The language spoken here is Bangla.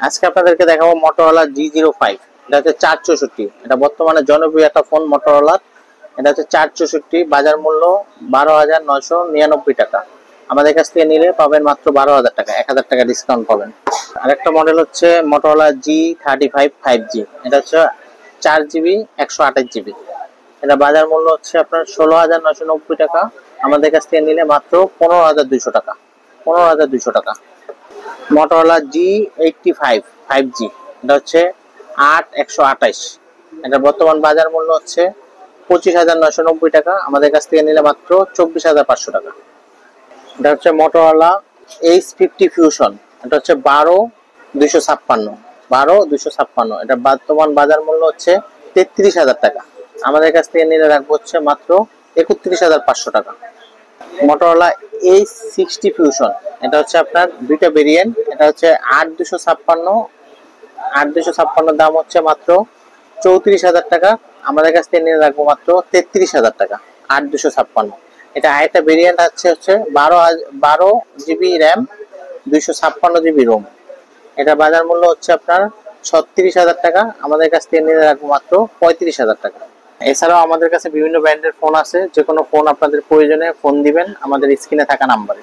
আজকে আপনাদেরকে দেখাবো Motorola G05। এটা হচ্ছে 464। এটা বর্তমানে জনপ্রিয় একটা ফোন Motorola। এটা হচ্ছে 464, বাজার মূল্য 12,999 টাকা। আমাদের কাছ থেকে নিলে পাবেন মাত্র 12,000 টাকা, 1,000 টাকা ডিসকাউন্ট পাবেন। আরেকটা মডেল হচ্ছে Motorola G35 5G। এটা হচ্ছে 4GB 128GB। এটা বাজার মূল্য হচ্ছে আপনার 16,990 টাকা। আমাদের কাছ থেকে নিলে মাত্র 15,200 টাকা, 15,200 টাকা। Motorola G85 5G। এটা হচ্ছে 8128। এটা বর্তমান বাজার মূল্য হচ্ছে 25,990 টাকা। আমাদের কাছ থেকে নিলে মাত্র 24,500 টাকা। এটা হচ্ছে Motorola H50 Fusion। এটা হচ্ছে 12,256। এটা বর্তমান বাজার মূল্য হচ্ছে 33,000 টাকা। আমাদের কাছ থেকে নিলে রাখবো হচ্ছে মাত্র 31,500 টাকা। Motorola H60 Fusion। এটা হচ্ছে আপনার দুইটা ভেরিয়েন্ট। এটা হচ্ছে 8,256 দাম হচ্ছে মাত্র 34,000 টাকা। আমাদের কাছ থেকে নিয়ে রাখবো মাত্র 33,000 টাকা। 8,256। এটা আরেকটা ভেরিয়েন্ট হচ্ছে 12GB র্যাম, 256GB রোম। এটা বাজার মূল্য হচ্ছে আপনার 36,000 টাকা। আমাদের কাছ থেকে নিয়ে রাখবো মাত্র 35,000 টাকা। এছাড়াও আমাদের কাছে বিভিন্ন ব্র্যান্ডের ফোন আছে। যে কোনো ফোন আপনাদের প্রয়োজনে ফোন দিবেন আমাদের স্ক্রিনে থাকা নাম্বারে।